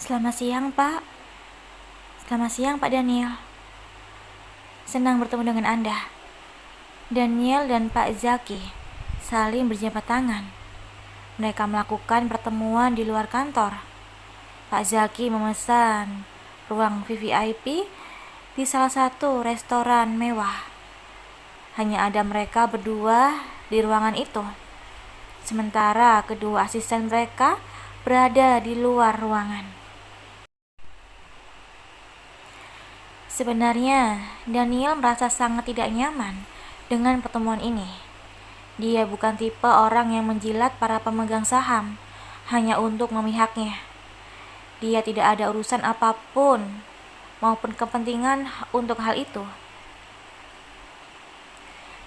Selamat siang, Pak. Selamat siang, Pak Daniel. Senang bertemu dengan Anda. Daniel dan Pak Zaki saling berjabat tangan. Mereka melakukan pertemuan di luar kantor. Pak Zaki memesan ruang VVIP di salah satu restoran mewah. Hanya ada mereka berdua di ruangan itu. Sementara kedua asisten mereka berada di luar ruangan. Sebenarnya, Daniel merasa sangat tidak nyaman dengan pertemuan ini. Dia bukan tipe orang yang menjilat para pemegang saham hanya untuk memihaknya. Dia tidak ada urusan apapun maupun kepentingan untuk hal itu.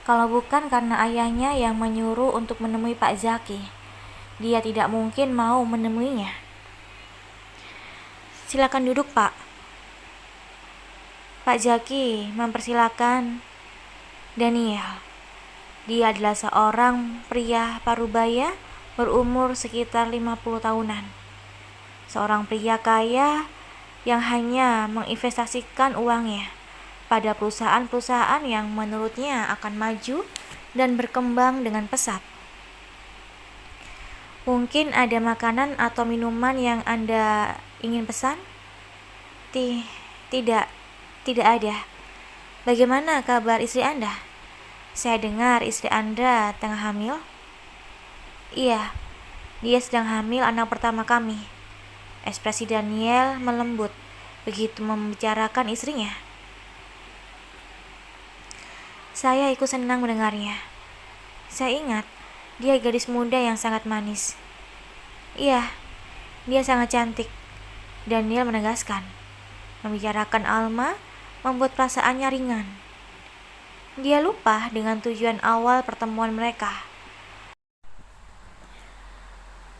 Kalau bukan karena ayahnya yang menyuruh untuk menemui Pak Zaki, dia tidak mungkin mau menemuinya. Silakan duduk, Pak. Pak Zaki mempersilakan Daniel. Dia adalah seorang pria parubaya berumur sekitar 50 tahunan. Seorang pria kaya yang hanya menginvestasikan uangnya pada perusahaan-perusahaan yang menurutnya akan maju dan berkembang dengan pesat. Mungkin ada makanan atau minuman yang Anda ingin pesan? Tidak, tidak ada. Bagaimana kabar istri Anda? Saya dengar istri Anda tengah hamil. Iya, dia sedang hamil anak pertama kami. Ekspresi Daniel melembut begitu membicarakan istrinya. Saya ikut senang mendengarnya. Saya ingat, dia gadis muda yang sangat manis. Iya, dia sangat cantik. Daniel menegaskan. Membicarakan Alma membuat perasaannya ringan. Dia lupa dengan tujuan awal pertemuan mereka.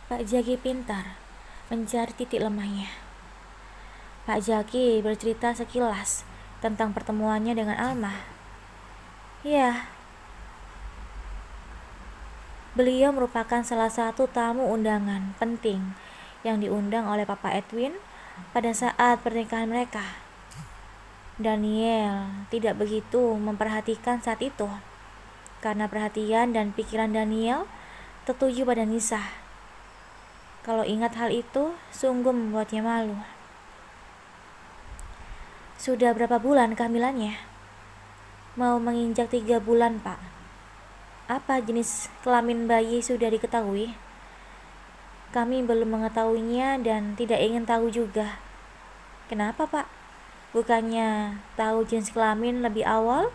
Pak Zaki pintar mencari titik lemahnya. Pak Zaki bercerita sekilas tentang pertemuannya dengan Alma. Ya, beliau merupakan salah satu tamu undangan penting yang diundang oleh Papa Edwin pada saat pernikahan mereka. Daniel tidak begitu memperhatikan saat itu, karena perhatian dan pikiran Daniel tertuju pada Nisa. Kalau ingat hal itu, sungguh membuatnya malu. Sudah berapa bulan kehamilannya? Mau menginjak 3 bulan, Pak. Apa jenis kelamin bayi sudah diketahui? Kami belum mengetahuinya dan tidak ingin tahu juga. Kenapa, Pak? Bukannya tahu jenis kelamin lebih awal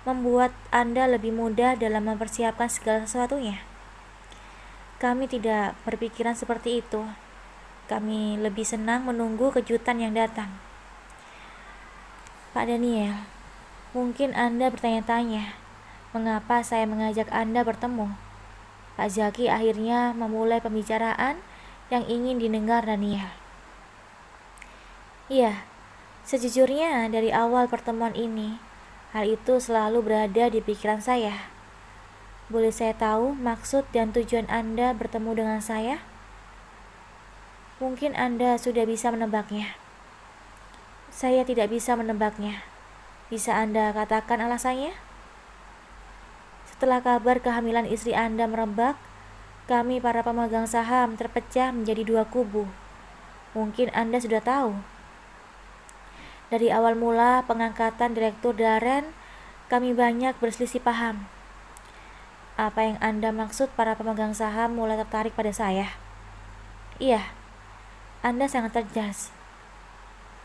membuat Anda lebih mudah dalam mempersiapkan segala sesuatunya? Kami tidak berpikiran seperti itu. Kami lebih senang menunggu kejutan yang datang. Pak Daniel, mungkin Anda bertanya-tanya, mengapa saya mengajak Anda bertemu? Pak Zaki akhirnya memulai pembicaraan yang ingin didengar Daniel. Iya, sejujurnya dari awal pertemuan ini, hal itu selalu berada di pikiran saya. Boleh saya tahu maksud dan tujuan Anda bertemu dengan saya? Mungkin Anda sudah bisa menebaknya. Saya tidak bisa menebaknya. Bisa Anda katakan alasannya? Setelah kabar kehamilan istri Anda merebak, kami para pemegang saham terpecah menjadi 2 kubu. Mungkin Anda sudah tahu. Dari awal mula pengangkatan Direktur Darren, kami banyak berselisih paham. Apa yang Anda maksud para pemegang saham mulai tertarik pada saya? Iya, Anda sangat cerdas.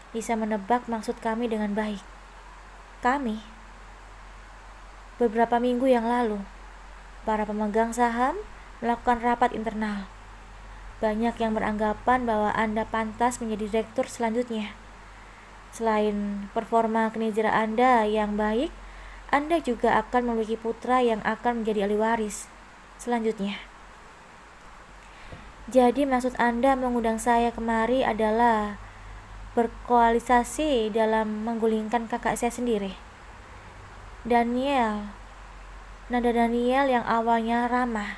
Bisa menebak maksud kami dengan baik. Kami? Beberapa minggu yang lalu, para pemegang saham melakukan rapat internal. Banyak yang beranggapan bahwa Anda pantas menjadi direktur selanjutnya. Selain performa kinerja Anda yang baik, Anda juga akan memiliki putra yang akan menjadi ahli waris selanjutnya. Jadi maksud Anda mengundang saya kemari adalah berkoalisasi dalam menggulingkan kakak saya sendiri. Nada Daniel yang awalnya ramah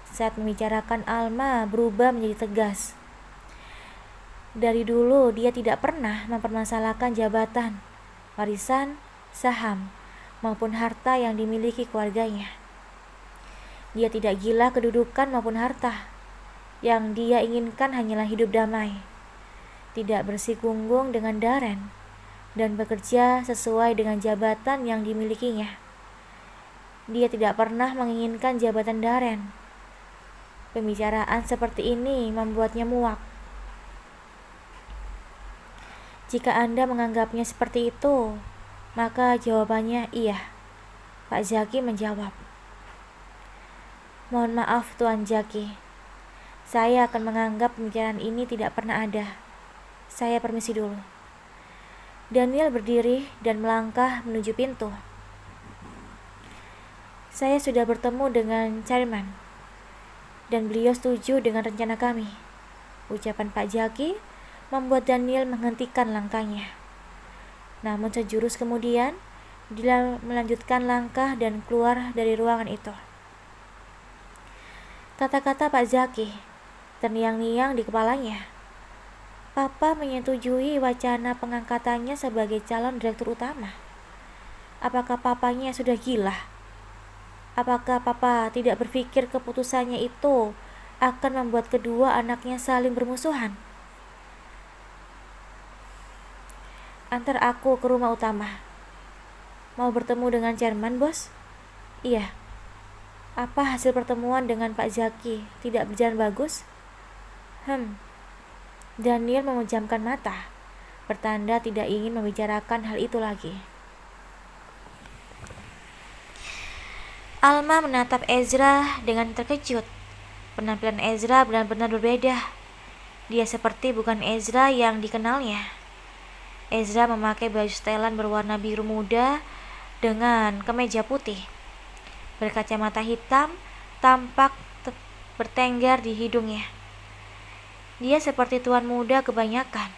saat membicarakan Alma berubah menjadi tegas. Dari dulu dia tidak pernah mempermasalahkan jabatan, warisan, saham, maupun harta yang dimiliki keluarganya. Dia tidak gila kedudukan maupun harta. Yang dia inginkan hanyalah hidup damai, tidak bersinggungan dengan Darren, dan bekerja sesuai dengan jabatan yang dimilikinya. Dia tidak pernah menginginkan jabatan Darren. Pembicaraan seperti ini membuatnya muak. Jika Anda menganggapnya seperti itu, maka jawabannya iya. Pak Zaki menjawab. Mohon maaf Tuan Zaki. Saya akan menganggap pembicaraan ini tidak pernah ada. Saya permisi dulu. Daniel berdiri dan melangkah menuju pintu. Saya sudah bertemu dengan chairman, dan beliau setuju dengan rencana kami. Ucapan Pak Zaki membuat Daniel menghentikan langkahnya. Namun sejurus kemudian, dia melanjutkan langkah dan keluar dari ruangan itu. Kata-kata Pak Zaki terngiang-ngiang di kepalanya. Papa menyetujui wacana pengangkatannya sebagai calon direktur utama. Apakah papanya sudah gila? Apakah papa tidak berpikir keputusannya itu akan membuat kedua anaknya saling bermusuhan? Antar aku ke rumah utama. Mau bertemu dengan chairman, bos? Iya. Apa hasil pertemuan dengan Pak Zaki tidak berjalan bagus? Daniel memejamkan mata, bertanda tidak ingin membicarakan hal itu lagi. Alma menatap Ezra dengan terkejut. Penampilan Ezra benar-benar berbeda. Dia seperti bukan Ezra yang dikenalnya. Ezra memakai baju setelan berwarna biru muda dengan kemeja putih. Berkacamata hitam, tampak bertengger di hidungnya. Dia seperti tuan muda kebanyakan.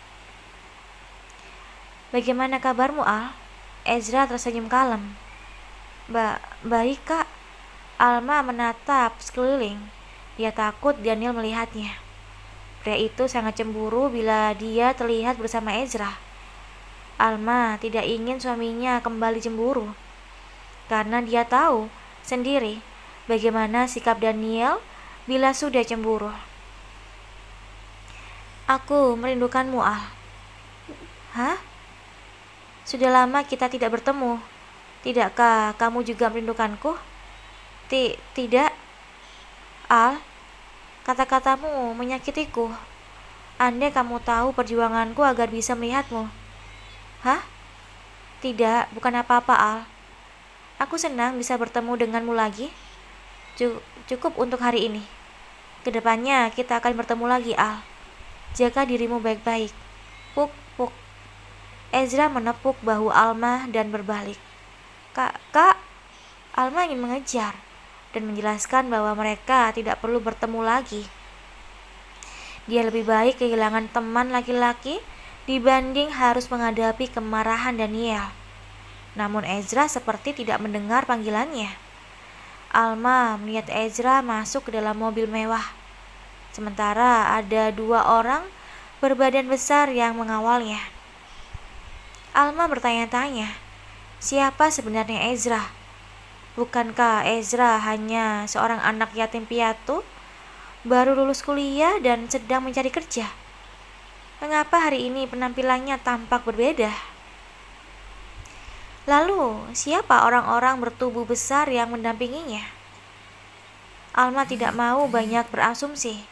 Bagaimana kabarmu, Al? Ezra tersenyum kalem. Baik, Kak. Alma menatap sekeliling. Dia takut Daniel melihatnya. Pria itu sangat cemburu bila dia terlihat bersama Ezra. Alma tidak ingin suaminya kembali cemburu, karena dia tahu sendiri bagaimana sikap Daniel bila sudah cemburu. Aku merindukanmu, Al. Hah? Sudah lama kita tidak bertemu. Tidakkah kamu juga merindukanku? Tidak. Al, kata-katamu menyakitiku. Andai kamu tahu perjuanganku agar bisa melihatmu. Hah? Tidak, bukan apa-apa, Al. Aku senang bisa bertemu denganmu lagi. Cukup untuk hari ini. Kedepannya kita akan bertemu lagi, Al. Jaga dirimu baik-baik. Puk, puk. Ezra menepuk bahu Alma dan berbalik. Kak. Alma ingin mengejar dan menjelaskan bahwa mereka tidak perlu bertemu lagi. Dia lebih baik kehilangan teman laki-laki dibanding harus menghadapi kemarahan Daniel. Namun Ezra seperti tidak mendengar panggilannya. Alma melihat Ezra masuk ke dalam mobil mewah. Sementara ada 2 orang berbadan besar yang mengawalnya. Alma bertanya-tanya, siapa sebenarnya Ezra? Bukankah Ezra hanya seorang anak yatim piatu, baru lulus kuliah dan sedang mencari kerja? Mengapa hari ini penampilannya tampak berbeda? Lalu, siapa orang-orang bertubuh besar yang mendampinginya? Alma tidak mau banyak berasumsi.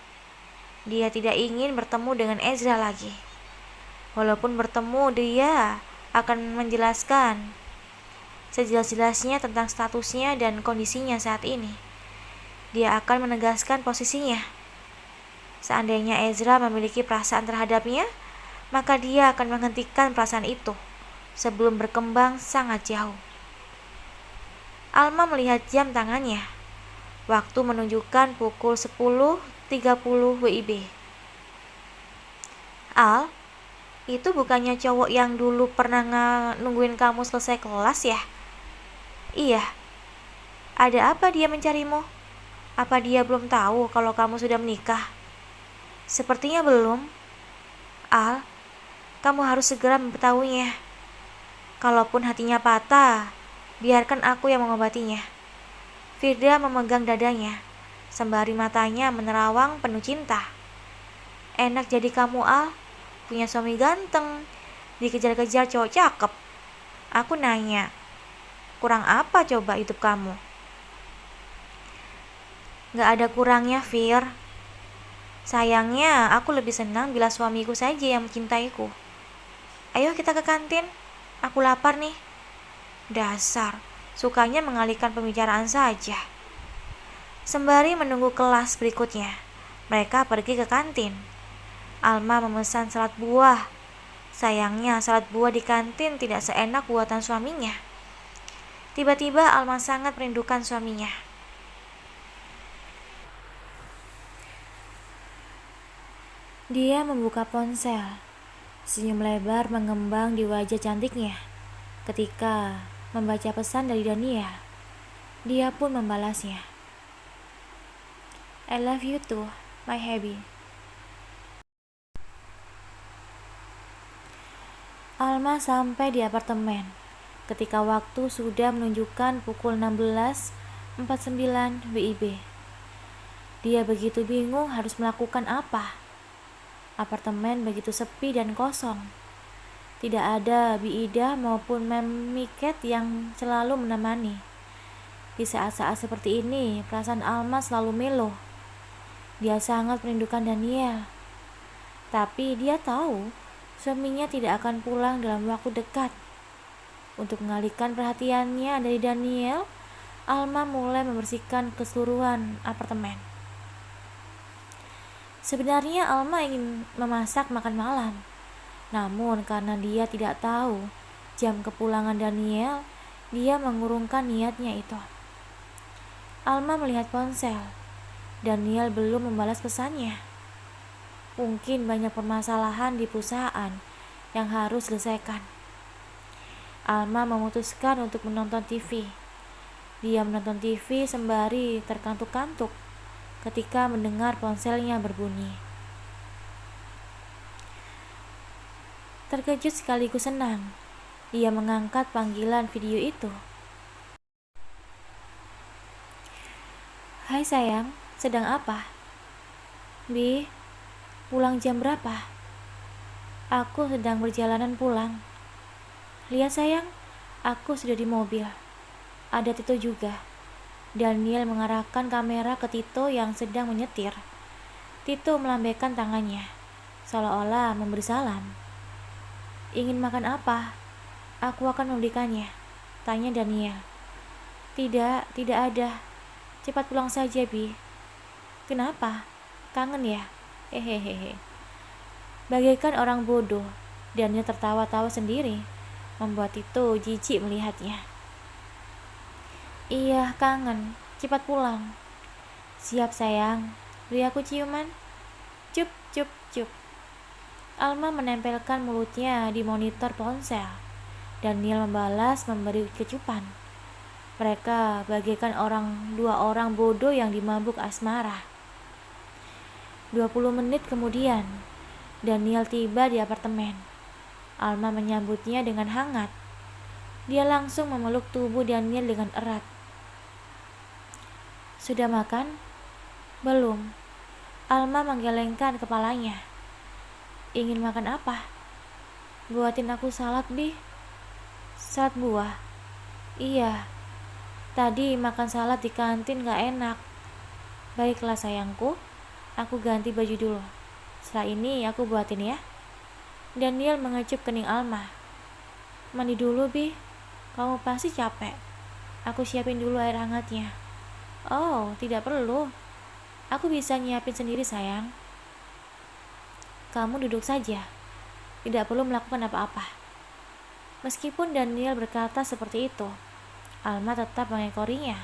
Dia tidak ingin bertemu dengan Ezra lagi. Walaupun bertemu, dia akan menjelaskan sejelas-jelasnya tentang statusnya dan kondisinya saat ini. Dia akan menegaskan posisinya. Seandainya Ezra memiliki perasaan terhadapnya, maka dia akan menghentikan perasaan itu sebelum berkembang sangat jauh. Alma melihat jam tangannya. Waktu menunjukkan pukul 10.30 WIB. Al, itu bukannya cowok yang dulu pernah nungguin kamu selesai kelas ya? Iya. Ada apa dia mencarimu? Apa dia belum tahu kalau kamu sudah menikah? Sepertinya belum. Al, kamu harus segera memberitahunya. Kalaupun hatinya patah, biarkan aku yang mengobatinya. Firda memegang dadanya, sembari matanya menerawang penuh cinta. Enak jadi kamu, Al, punya suami ganteng, dikejar-kejar cowok cakep. Aku nanya, kurang apa coba hidup kamu? Gak ada kurangnya, Fir. Sayangnya, aku lebih senang bila suamiku saja yang mencintaiku. Ayo kita ke kantin, aku lapar nih. Dasar, sukanya mengalihkan pembicaraan saja. Sembari menunggu kelas berikutnya, mereka pergi ke kantin. Alma memesan salad buah. Sayangnya, salad buah di kantin tidak seenak buatan suaminya. Tiba-tiba Alma sangat merindukan suaminya. Dia membuka ponsel. Senyum lebar mengembang di wajah cantiknya. Ketika membaca pesan dari Daniel, dia pun membalasnya. I love you too, my hubby. Alma sampai di apartemen ketika waktu sudah menunjukkan pukul 16.49 WIB. Dia begitu bingung harus melakukan apa. Apartemen begitu sepi dan kosong. Tidak ada Bi Ida maupun Mem Miket yang selalu menemani. Di saat-saat seperti ini, perasaan Alma selalu melo. Dia sangat merindukan Daniel. Tapi dia tahu suaminya tidak akan pulang dalam waktu dekat. Untuk mengalihkan perhatiannya dari Daniel, Alma mulai membersihkan keseluruhan apartemen. Sebenarnya Alma ingin memasak makan malam. Namun karena dia tidak tahu jam kepulangan Daniel, dia mengurungkan niatnya itu. Alma melihat ponsel. Daniel belum membalas pesannya. Mungkin banyak permasalahan di perusahaan yang harus diselesaikan. Alma memutuskan untuk menonton TV. Dia menonton TV sembari terkantuk-kantuk ketika mendengar ponselnya berbunyi. Terkejut sekaligus senang, ia mengangkat panggilan video itu. Hai sayang, sedang apa? Bi, pulang jam berapa? Aku sedang perjalanan pulang. Lihat sayang, aku sudah di mobil. Ada Tito juga. Daniel mengarahkan kamera ke Tito yang sedang menyetir. Tito melambaikan tangannya, seolah-olah memberi salam. Ingin makan apa? Aku akan membelikannya, tanya Daniel. Tidak ada. Cepat pulang saja, Bi. Kenapa? Kangen ya? Hehehe. Bagaikan orang bodoh, Daniel tertawa-tawa sendiri, membuat Tito jijik melihatnya. Iya, kangen. Cepat pulang. Siap sayang. Beri aku ciuman. Cup, cup, cup. Alma menempelkan mulutnya di monitor ponsel. Daniel membalas memberi kecupan. Mereka bagaikan dua orang bodoh yang dimabuk asmara. 20 menit kemudian, Daniel tiba di apartemen. Alma menyambutnya dengan hangat. Dia langsung memeluk tubuh Daniel dengan erat. Sudah makan? Belum. Alma menggelengkan kepalanya. Ingin makan apa? Buatin aku salad, Bi. Salad buah? Iya. Tadi makan salad di kantin gak enak. Baiklah sayangku, aku ganti baju dulu. Setelah ini aku buatin ya. Daniel mengecup kening Alma. Mandi dulu, Bi. Kamu pasti capek. Aku siapin dulu air hangatnya. Oh, tidak perlu. Aku bisa nyiapin sendiri, sayang. Kamu duduk saja. Tidak perlu melakukan apa-apa. Meskipun Daniel berkata seperti itu, Alma tetap mengekorinya.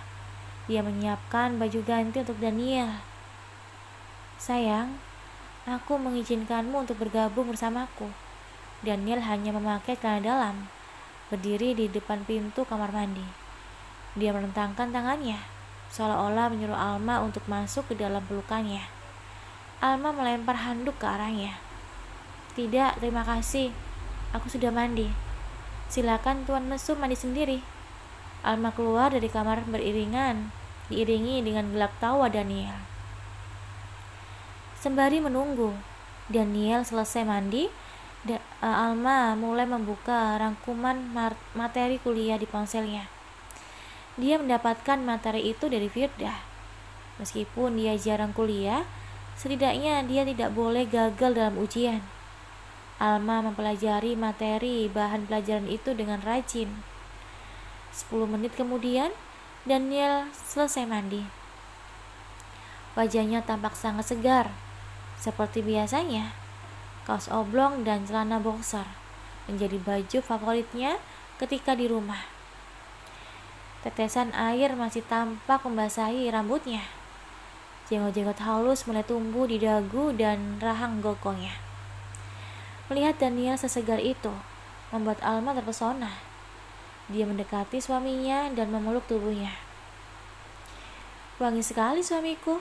Dia menyiapkan baju ganti untuk Daniel. Sayang, aku mengizinkanmu untuk bergabung bersamaku. Daniel hanya memakai celana dalam, berdiri di depan pintu kamar mandi. Dia merentangkan tangannya, seolah-olah menyuruh Alma untuk masuk ke dalam pelukannya. Alma melempar handuk ke arahnya. Tidak, terima kasih. Aku sudah mandi. Silakan Tuan Mesum mandi sendiri. Alma keluar dari kamar diiringi dengan gelak tawa Daniel. Sembari menunggu Daniel selesai mandi, Alma mulai membuka rangkuman materi kuliah di ponselnya. Dia mendapatkan materi itu dari Firda. Meskipun dia jarang kuliah, setidaknya dia tidak boleh gagal dalam ujian. Alma mempelajari materi bahan pelajaran itu dengan rajin. 10 menit kemudian, Daniel selesai mandi. Wajahnya tampak sangat segar. Seperti biasanya, kaos oblong dan celana boxer menjadi baju favoritnya ketika di rumah. Tetesan air masih tampak membasahi rambutnya. Jenggot-jenggot halus mulai tumbuh di dagu dan rahang gokongnya. Melihat Daniel sesegar itu membuat Alma terpesona. Dia mendekati suaminya dan memeluk tubuhnya. Wangi sekali suamiku.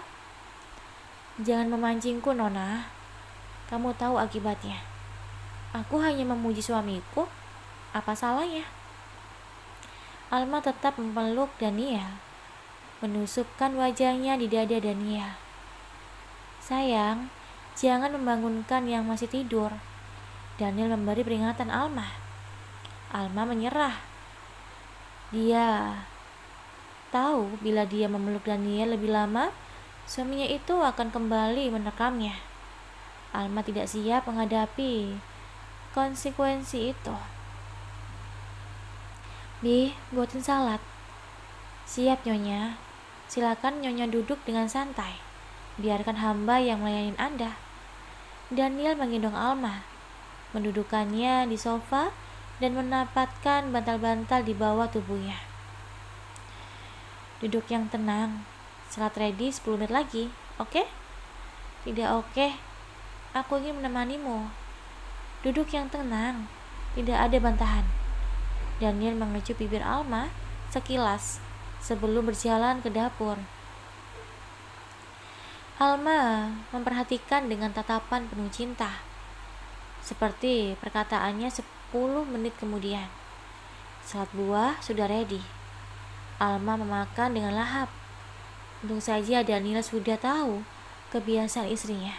Jangan memancingku, Nona. Kamu tahu akibatnya. Aku hanya memuji suamiku. Apa salahnya? Alma tetap memeluk Daniel, menusukkan wajahnya di dada Daniel. Sayang, jangan membangunkan yang masih tidur. Daniel memberi peringatan Alma. Alma menyerah. Dia tahu bila dia memeluk Daniel lebih lama, suaminya itu akan kembali menekamnya. Alma tidak siap menghadapi konsekuensi itu. Bi, buatin salad. Siap, Nyonya. Silakan Nyonya duduk dengan santai. Biarkan hamba yang melayani Anda. Daniel menggendong Alma, mendudukannya di sofa dan menempatkan bantal-bantal di bawah tubuhnya. Duduk yang tenang. Salad ready 10 menit lagi, oke? Tidak oke. Aku ingin menemanimu. Duduk yang tenang. Tidak ada bantahan. Daniel mengecup bibir Alma sekilas sebelum berjalan ke dapur. Alma memperhatikan dengan tatapan penuh cinta. Seperti perkataannya 10 menit kemudian. Salad buah sudah ready. Alma memakan dengan lahap. Untung saja Daniel sudah tahu kebiasaan istrinya.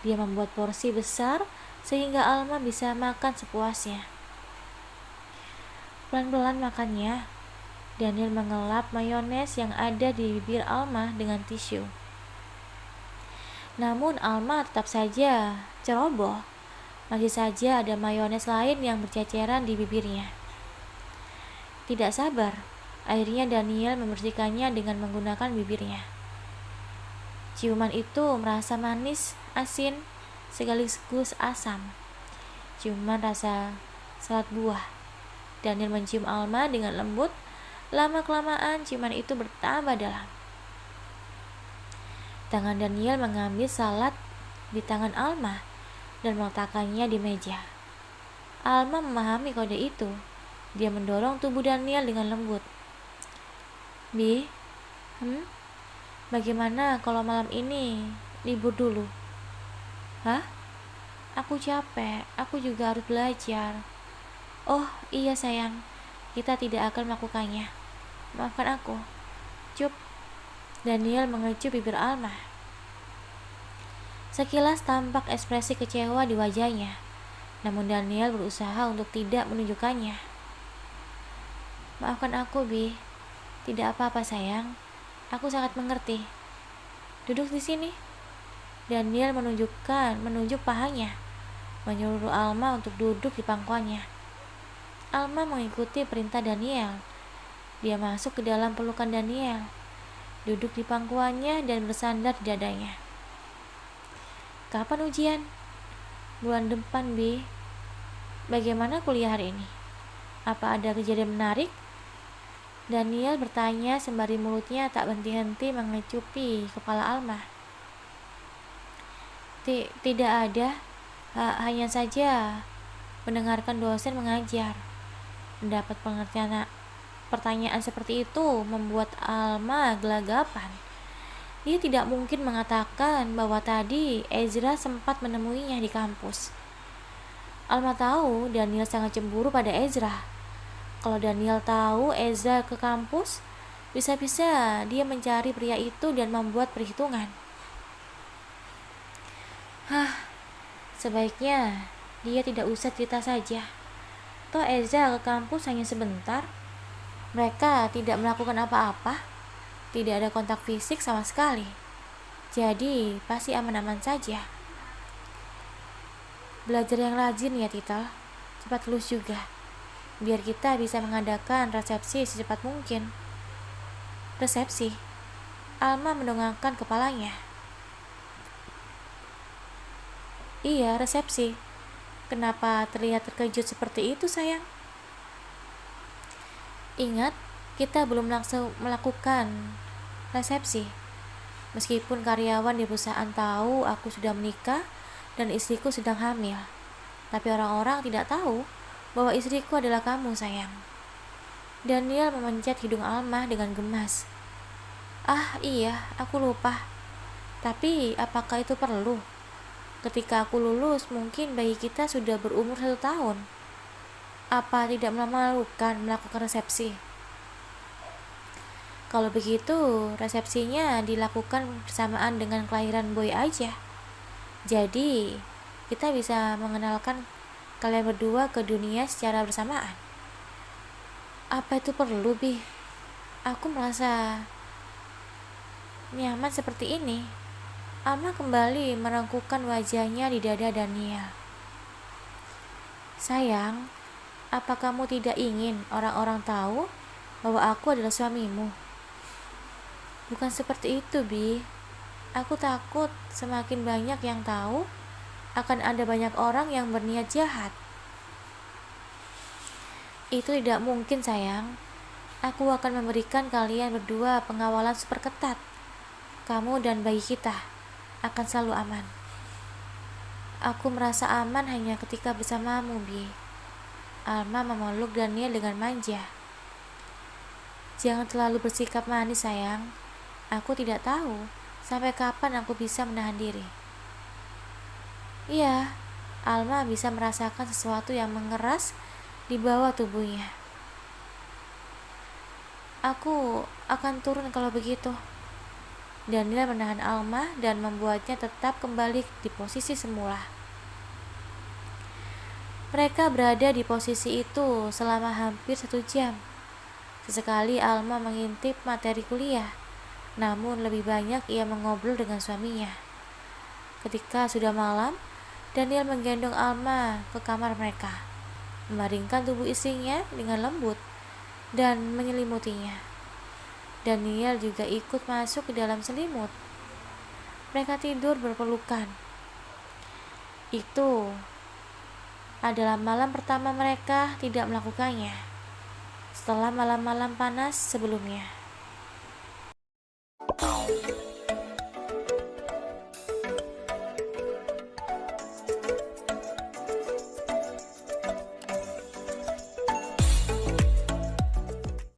Dia membuat porsi besar sehingga Alma bisa makan sepuasnya. Pelan-pelan makannya. Daniel mengelap mayones yang ada di bibir Alma dengan tisu. Namun Alma tetap saja ceroboh. Masih saja ada mayones lain yang berceceran di bibirnya. Tidak sabar, akhirnya Daniel membersihkannya dengan menggunakan bibirnya. Ciuman itu merasa manis, asin, sekaligus asam. Ciuman rasa salad buah. Daniel mencium Alma dengan lembut. Lama-kelamaan ciuman itu bertambah dalam. Tangan Daniel mengambil salad di tangan Alma dan meletakkannya di meja. Alma memahami kode itu. Dia mendorong tubuh Daniel dengan lembut. Bi, bagaimana kalau malam ini libur dulu? Hah? Aku capek, aku juga harus belajar. Oh iya sayang, kita tidak akan melakukannya. Maafkan aku. Cup. Daniel mengecup bibir Alma. Sekilas tampak ekspresi kecewa di wajahnya, namun Daniel berusaha untuk tidak menunjukkannya. Maafkan aku, Bi. Tidak apa-apa, sayang. Aku sangat mengerti. Duduk di sini. Daniel menunjuk pahanya, menyuruh Alma untuk duduk di pangkuannya. Alma mengikuti perintah Daniel. Dia masuk ke dalam pelukan Daniel, duduk di pangkuannya dan bersandar di dadanya. Kapan ujian? Bulan depan, Bi. Bagaimana kuliah hari ini? Apa ada kejadian menarik? Daniel bertanya sembari mulutnya tak henti-henti mengecupi kepala Alma. Tidak ada, hanya saja mendengarkan dosen mengajar. Mendapat pertanyaan seperti itu membuat Alma gelagapan. Dia tidak mungkin mengatakan bahwa tadi Ezra sempat menemuinya di kampus. Alma tahu Daniel sangat cemburu pada Ezra. Kalau Daniel tahu Ezra ke kampus, bisa-bisa dia mencari pria itu dan membuat perhitungan. Sebaiknya dia tidak usah cerita saja. Toh Ezra ke kampus hanya sebentar. Mereka tidak melakukan apa-apa. Tidak ada kontak fisik sama sekali. Jadi pasti aman-aman saja. Belajar yang rajin ya Titel. Cepat lulus juga. Biar kita bisa mengadakan resepsi secepat mungkin. Resepsi? Alma mendongakkan kepalanya. Iya, resepsi. Kenapa terlihat terkejut seperti itu, sayang? Ingat, kita belum langsung melakukan resepsi. Meskipun karyawan di perusahaan tahu aku sudah menikah dan istriku sedang hamil. Tapi orang-orang tidak tahu bahwa istriku adalah kamu, sayang. Daniel memencet hidung Alma dengan gemas. Ah, iya, aku lupa. Tapi apakah itu perlu? Ketika aku lulus, mungkin bayi kita sudah berumur 1 tahun. Apa tidak memalukan melakukan resepsi? Kalau begitu, resepsinya dilakukan bersamaan dengan kelahiran boy aja. Jadi, kita bisa mengenalkan kalian berdua ke dunia secara bersamaan. Apa itu perlu, Bi? Aku merasa nyaman seperti ini. Alma kembali merengkukan wajahnya di dada Daniel. Sayang, apa kamu tidak ingin orang-orang tahu bahwa aku adalah suamimu? Bukan seperti itu, Bi. Aku takut semakin banyak yang tahu, akan ada banyak orang yang berniat jahat. Itu tidak mungkin, sayang. Aku akan memberikan kalian berdua pengawalan super ketat. Kamu dan bayi kita akan selalu aman. Aku merasa aman hanya ketika bersamamu, Bi. Alma memeluk Daniel dengan manja. Jangan terlalu bersikap manis, sayang. Aku tidak tahu sampai kapan aku bisa menahan diri. Iya, Alma bisa merasakan sesuatu yang mengeras di bawah tubuhnya. Aku akan turun kalau begitu. Daniel menahan Alma dan membuatnya tetap kembali di posisi semula. Mereka berada di posisi itu selama hampir 1 jam. Sesekali Alma mengintip materi kuliah, namun lebih banyak ia mengobrol dengan suaminya. Ketika sudah malam, Daniel menggendong Alma ke kamar mereka, membaringkan tubuh istrinya dengan lembut dan menyelimutinya. Daniel juga ikut masuk ke dalam selimut. Mereka tidur berpelukan. Itu adalah malam pertama mereka tidak melakukannya, setelah malam-malam panas sebelumnya.